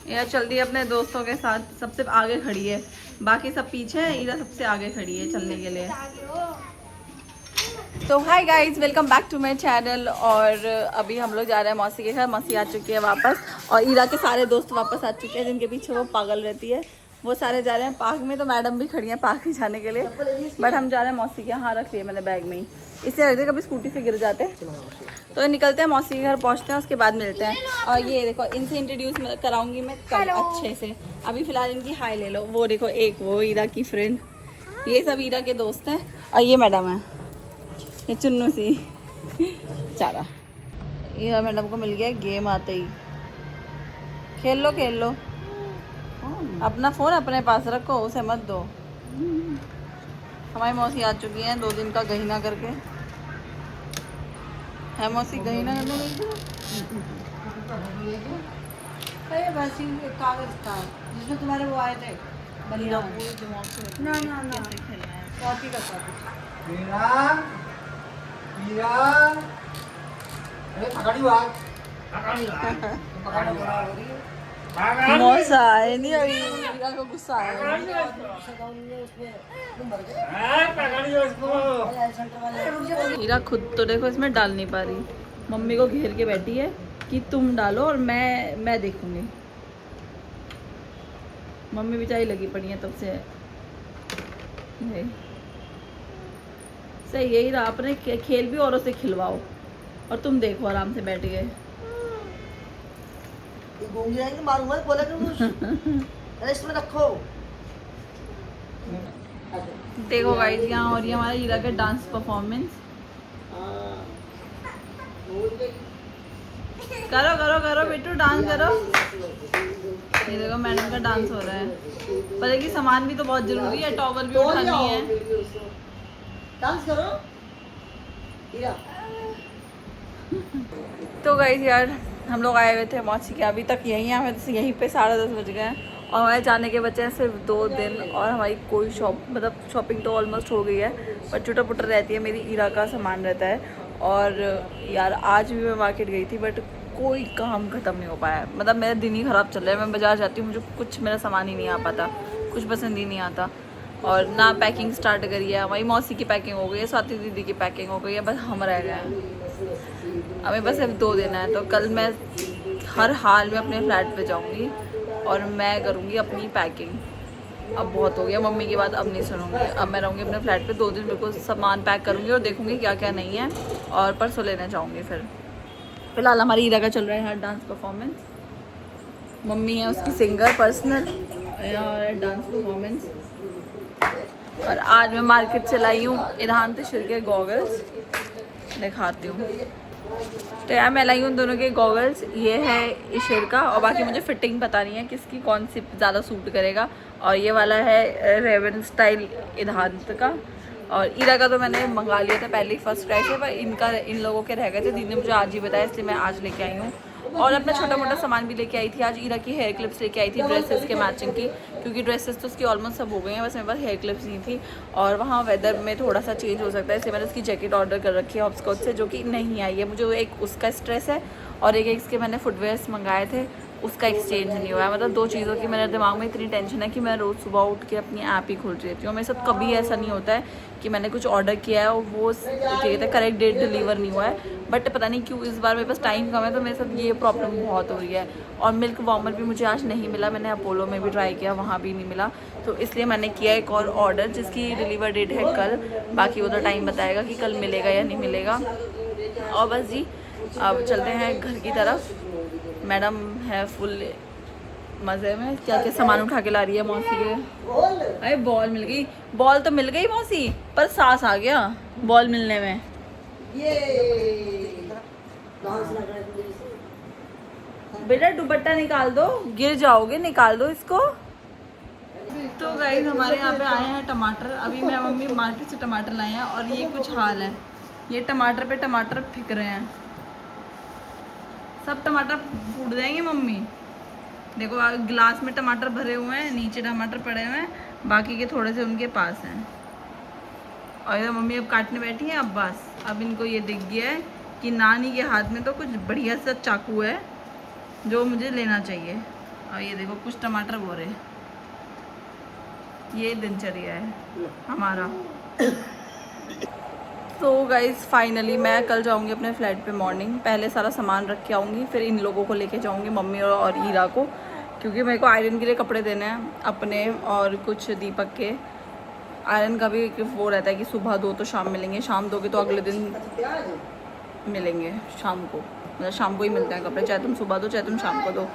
यह चल रही है अपने दोस्तों के साथ, सबसे आगे खड़ी है, बाकी सब पीछे है, ईरा सबसे आगे खड़ी है चलने के लिए। तो hi guys, welcome back to my channel. और अभी हम लोग जा रहे हैं मौसी के घर। मौसी आ चुकी है वापस, और ईरा के सारे दोस्त वापस आ चुके हैं जिनके पीछे वो पागल रहती है, वो सारे जा रहे हैं पार्क में। तो मैडम भी खड़ी है पार्क में जाने के लिए, बट हम जा रहे हैं मौसी के यहाँ। रख लिया मैंने बैग में ही, इससे रहते कभी स्कूटी से गिर जाते। तो निकलते हैं, मौसी के घर पहुँचते हैं, उसके बाद मिलते हैं। और ये देखो, इनसे इंट्रोड्यूस कराऊंगी मैं कल अच्छे से। अभी फिलहाल इनकी हाय ले लो। वो देखो, एक वो ईरा की फ्रेंड, ये सब ईरा के दोस्त हैं। और ये मैडम है, ये चुन्नू सी चारा। ये मैडम को मिल गया गेम आते ही। खेल लो खेल लो, अपना फोन अपने पास रखो, उसे मत दो। हमारी मौसी आ चुकी है 2 दिन का गहीना करके। है मौसी गहीना करने गई थी? अरे बस ये कागज था जिसमें तुम्हारे वो आए थे बलिया। ना ना ना, कॉपी का कॉपी। मीरा, मीरा, अरे पकड़ी बात, पकड़ी बात, मौसा आए नहीं, अभी ईरा को गुस्सा आया। ईरा खुद तो देखो इसमें डाल नहीं पा रही, मम्मी को घेर के बैठी है कि तुम डालो और मैं देखूंगी। मम्मी बेचारी लगी पड़ी है तब से। सही है हीरा, अपने खेल भी औरों से खिलवाओ और तुम देखो आराम से बैठ गए। गूंगी रहेंगे, मारूंगा बोला कि इसमें रखो। देखो गाइस, यहाँ हो रही है हमारा हीरा का डांस परफॉर्मेंस। करो करो करो बेटू, डांस करो। ये देखो मैडम का डांस हो रहा है। पर कि सामान भी तो बहुत जरूरी है, टॉवल भी उठानी है। डांस करो। तो गाइस यार, हम लोग आए हुए थे मौसी के, अभी तक यहीं हैं, हमें यहीं पे 10:30 बज गए हैं। और हमारे जाने के बचे हैं सिर्फ 2 दिन, और हमारी कोई शॉपिंग तो ऑलमोस्ट हो गई है, पर चुटा पुटा रहती है। मेरी ईरा का सामान रहता है। और यार आज भी मैं मार्केट गई थी, बट कोई काम ख़त्म नहीं हो पाया। मतलब मेरा दिन ही ख़राब चल रहा है। मैं बाज़ार जाती हूँ, मुझे कुछ मेरा सामान ही नहीं आ पाता, कुछ पसंद ही नहीं आता। और ना पैकिंग स्टार्ट करी है, हमारी मौसी की पैकिंग हो गई है, स्वाति दीदी की पैकिंग हो गई है, बस हम रह गए हैं। हमें बस सिर्फ 2 दिन है, तो कल मैं हर हाल में अपने फ्लैट पे जाऊंगी और मैं करूंगी अपनी पैकिंग। अब बहुत हो गया, मम्मी की बात अब नहीं सुनूंगी। अब मैं रहूँगी अपने फ्लैट पे 2 दिन, बिल्कुल सामान पैक करूँगी और देखूंगी क्या क्या नहीं है, और परसों लेने जाऊँगी। फिलहाल हमारी ईरा का चल रहा है यहाँ डांस परफॉर्मेंस। मम्मी है उसकी सिंगर पर्सनल, और डांस परफॉर्मेंस। और आज मैं मार्केट से लाई हूँ इरहान तशर के गॉगल्स, दिखाती हूँ। तो यार मैं लाई हूँ दोनों के गॉगल्स, ये है इशर का, और बाकी मुझे फिटिंग पता नहीं है किसकी कौन सी ज़्यादा सूट करेगा। और ये वाला है रेवन स्टाइल इरहान का। और ईरा का तो मैंने मंगा लिया था पहले ही फर्स्ट क्राई से, पर इन लोगों के रह गए थे। दीदी ने मुझे आज ही बताया, इसलिए मैं आज लेके आई हूँ। और अपना छोटा मोटा सामान भी लेके आई थी आज। ईरा की हेयर क्लिप्स लेके आई थी ड्रेसेस के मैचिंग की, क्योंकि ड्रेसेस तो उसकी ऑलमोस्ट सब हो गई हैं, बस मेरे पास हेयर क्लिप्स नहीं थी। और वहाँ वेदर में थोड़ा सा चेंज हो सकता है, इसलिए मैंने उसकी जैकेट ऑर्डर कर रखी है हॉपस्कॉच से, जो कि नहीं आई है। मुझे एक उसका स्ट्रेस है, और एक इसके मैंने फुटवेयर्स मंगाए थे, उसका एक्सचेंज नहीं हुआ है। मतलब 2 चीज़ों की मेरे दिमाग में इतनी टेंशन है कि मैं रोज़ सुबह उठ के अपनी ऐप ही खोल लेती हूँ। मेरे साथ कभी ऐसा नहीं होता है कि मैंने कुछ ऑर्डर किया है और वो कहते हैं करेक्ट डेट डिलीवर नहीं हुआ है, बट पता नहीं क्यों इस बार मेरे पास टाइम कम है, तो मेरे साथ ये प्रॉब्लम बहुत हो रही है। और मिल्क वार्मर भी मुझे आज नहीं मिला, मैंने अपोलो में भी ट्राई किया, वहाँ भी नहीं मिला। तो इसलिए मैंने किया एक और ऑर्डर, जिसकी डिलीवर डेट है कल। बाकी वो तो टाइम बताएगा कि कल मिलेगा या नहीं मिलेगा। और बस जी, अब चलते हैं घर की तरफ। मैडम है फुल मज़े में, क्या क्या सामान उठा के ला रही है मौसी के। अरे बॉल मिल गई, बॉल तो मिल गई मौसी, पर सांस आ गया बॉल मिलने में। बेटा दुपट्टा निकाल दो, गिर जाओगे, निकाल दो इसको। तो गाइस हमारे यहाँ पे आए हैं टमाटर। अभी मैं मम्मी मार्केट से टमाटर लाए हैं, और ये कुछ हाल है, ये टमाटर पे टमाटर फेंक रहे हैं। सब टमाटर फूट जाएंगे मम्मी। देखो गिलास में टमाटर भरे हुए हैं, नीचे टमाटर पड़े हुए हैं, बाकी के थोड़े से उनके पास हैं। और इधर मम्मी अब काटने बैठी हैं। अब बस अब इनको ये दिख गया है कि नानी के हाथ में तो कुछ बढ़िया सा चाकू है जो मुझे लेना चाहिए। और ये देखो कुछ टमाटर बो रहे, ये दिनचर्या है हमारा। तो गाइज़ फाइनली मैं कल जाऊंगी अपने फ्लैट पे मॉर्निंग। पहले सारा सामान रख के आऊँगी, फिर इन लोगों को लेके जाऊंगी, मम्मी और ईरा को, क्योंकि मेरे को आयरन के लिए कपड़े देने हैं अपने और कुछ दीपक के। आयरन का भी वो रहता है कि सुबह दो तो शाम मिलेंगे, शाम दोगे तो अगले दिन मिलेंगे शाम को, मतलब शाम को ही मिलते हैं कपड़े, चाहे तुम सुबह दो चाहे तुम शाम को दो।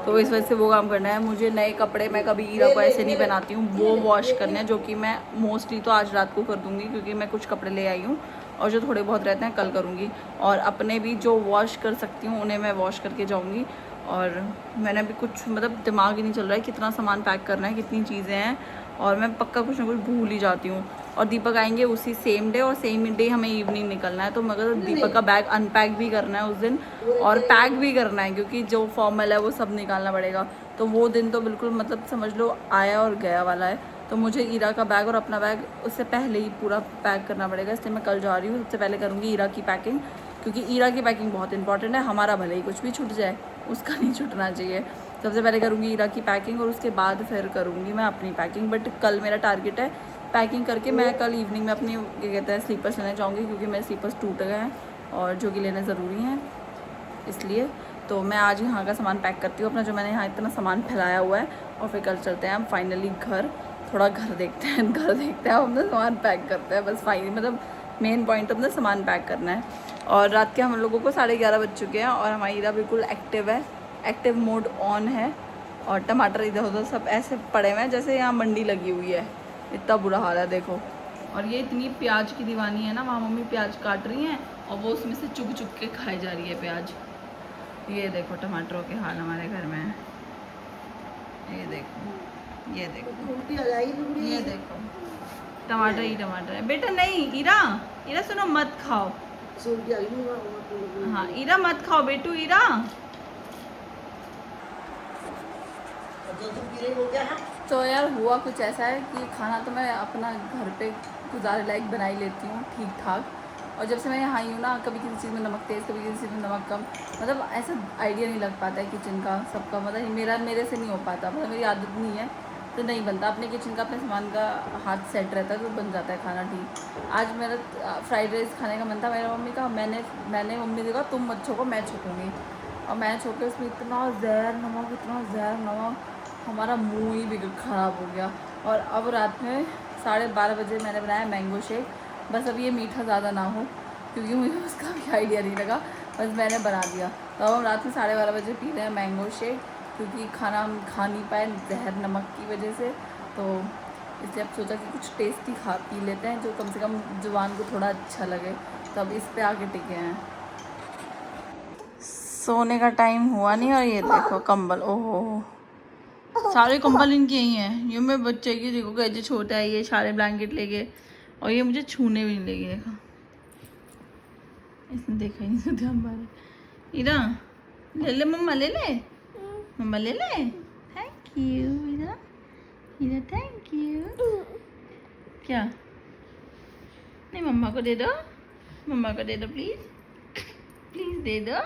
तो इस वजह से वो काम करना है मुझे। नए कपड़े मैं कभी ईरा को ऐसे नहीं पहनाती हूँ, वो वॉश करने हैं, जो कि मैं मोस्टली तो आज रात को कर दूँगी, क्योंकि मैं कुछ कपड़े ले आई हूँ और जो थोड़े बहुत रहते हैं कल करूँगी। और अपने भी जो वॉश कर सकती हूँ उन्हें मैं वॉश करके जाऊँगी। और मैंने अभी कुछ मतलब दिमाग ही नहीं चल रहा है कितना सामान पैक करना है, कितनी चीज़ें हैं, और मैं पक्का कुछ ना कुछ भूल ही जाती हूँ। और दीपक आएंगे उसी सेम डे, और सेम डे हमें इवनिंग निकलना है, तो मगर दीपक का बैग अनपैक भी करना है उस दिन और पैक भी करना है, क्योंकि जो फॉर्मल है वो सब निकालना पड़ेगा। तो वो दिन तो बिल्कुल मतलब समझ लो आया और गया वाला है। तो मुझे ईरा का बैग और अपना बैग उससे पहले ही पूरा पैक करना पड़ेगा, इसलिए मैं कल जा रही हूँ। सबसे पहले करूँगी ईरा की पैकिंग, क्योंकि ईरा की पैकिंग बहुत इंपॉर्टेंट है। हमारा भले ही कुछ भी छूट जाए, उसका नहीं छूटना चाहिए। सबसे पहले करूँगी ईरा की पैकिंग और उसके बाद फिर करूँगी मैं अपनी पैकिंग। बट कल मेरा टारगेट है पैकिंग करके मैं कल इवनिंग में अपनी क्या कहते हैं स्लीपर्स लेने जाऊँगी, क्योंकि मेरे स्लीपर्स टूट गए हैं और जो कि लेने ज़रूरी हैं, इसलिए। तो मैं आज यहाँ का सामान पैक करती हूँ अपना, जो मैंने यहाँ इतना सामान फैलाया हुआ है, और फिर कल चलते हैं हम फाइनली घर। थोड़ा घर देखते हैं, अपना सामान पैक करते हैं, बस फाइनली मतलब मेन पॉइंट अपना सामान पैक करना है। और रात के हम लोगों को 11:30 बज चुके हैं और हमारी ईरा बिल्कुल एक्टिव है, एक्टिव मोड ऑन है। और टमाटर इधर उधर सब ऐसे पड़े हुए हैं जैसे यहाँ मंडी लगी हुई है, इतना बुरा हाल है देखो। और ये इतनी प्याज की दीवानी है ना, वहाँ मम्मी प्याज काट रही हैं और वो उसमें से चुग चुग के खाई जा रही है प्याज। ये देखो टमाटरों के हाल हमारे घर में है, ये देखो, ये देखो, ये देखो, टमाटर ही टमाटर है। बेटा नहीं ईरा, ईरा सुनो मत खाओ, हाँ ईरा मत खाओ बेटू, ईरा। तो यार हुआ कुछ ऐसा है कि खाना तो मैं अपना घर पे गुजारे लायक बना ही लेती हूँ ठीक ठाक, और जब से मैं यहाँ आई हूँ ना, कभी किसी चीज़ में नमक तेज़, कभी किसी चीज़ में नमक कम, मतलब ऐसा आइडिया नहीं लग पाता है किचन का सबका, मतलब मेरे से नहीं हो पाता, मतलब मेरी आदत नहीं है तो नहीं बनता। अपने किचन का अपने सामान का हाथ सेट रहता है तो बन जाता है खाना ठीक। आज मेरा फ्राइड राइस खाने का मन था मेरी मम्मी का, मैंने मम्मी देखा तुम मत छोको मैं छोकूँगी, और मैं छोके उसमें इतना जहर नमक, इतना जहर नमक, हमारा मुँह ही बिगड़ ख़राब हो गया। और अब रात में 12:30 बजे मैंने बनाया मैंगो शेक, बस अब ये मीठा ज़्यादा ना हो, क्योंकि मुझे उसका भी आइडिया नहीं लगा, बस मैंने बना दिया। तो अब हम रात में 12:30 बजे पी रहे हैं मैंगो शेक, क्योंकि खाना हम खा नहीं पाए जहर नमक की वजह से, तो इसलिए अब सोचा कि कुछ टेस्टी पी लेते हैं जो कम से कम जुबान को थोड़ा अच्छा लगे, तो अब इस पे आके टिके हैं। सोने का टाइम हुआ नहीं और ये देखो कंबल, ओहो सारे कंबल इनके ही हैं। ये मेरे बच्चे की देखो गैजे छोटा है, ये सारे ब्लैंकेट लेके, और ये मुझे छूने भी नहीं लेगी, देखा इसने देखा ही नहीं ध्यान मारे। ईरा ले ले मम्मा, ले ले मम्मा, ले ले, thank you Ira, Ira thank you. क्या नहीं मम्मा को दे दो, मम्मा को दे दो प्लीज, प्लीज दे दो,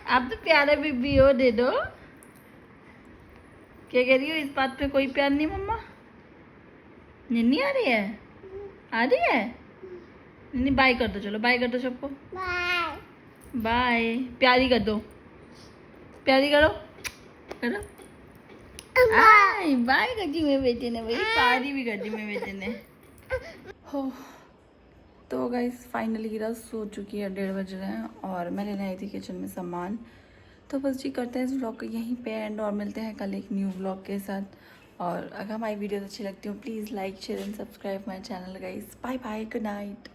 आप तो प्यारे बेबी हो, दे दो। क्या कह रही हो, इस बात पे कोई प्यार नहीं मम्मा? निन्नी आ रही है, आ रही है निन्नी, बाय कर दो, चलो बाय कर दो सबको, बाय बाय, प्यारी कर दो, प्यारी करो करो, बाय कर दी मेरे बेटे ने, भाई प्यारी भी कर दी मेरे बेटे ने। हो तो गाइस फाइनली हीरा सो चुकी है, 1:30 बज रहे हैं और मैं लेने आई थी किचन में सामान। तो बस जी करते हैं इस व्लॉग को यहीं पे एंड, और मिलते हैं कल एक न्यू व्लॉग के साथ। और अगर हमारी वीडियोस अच्छी लगती हो please like share and subscribe my channel guys. Bye bye, good night.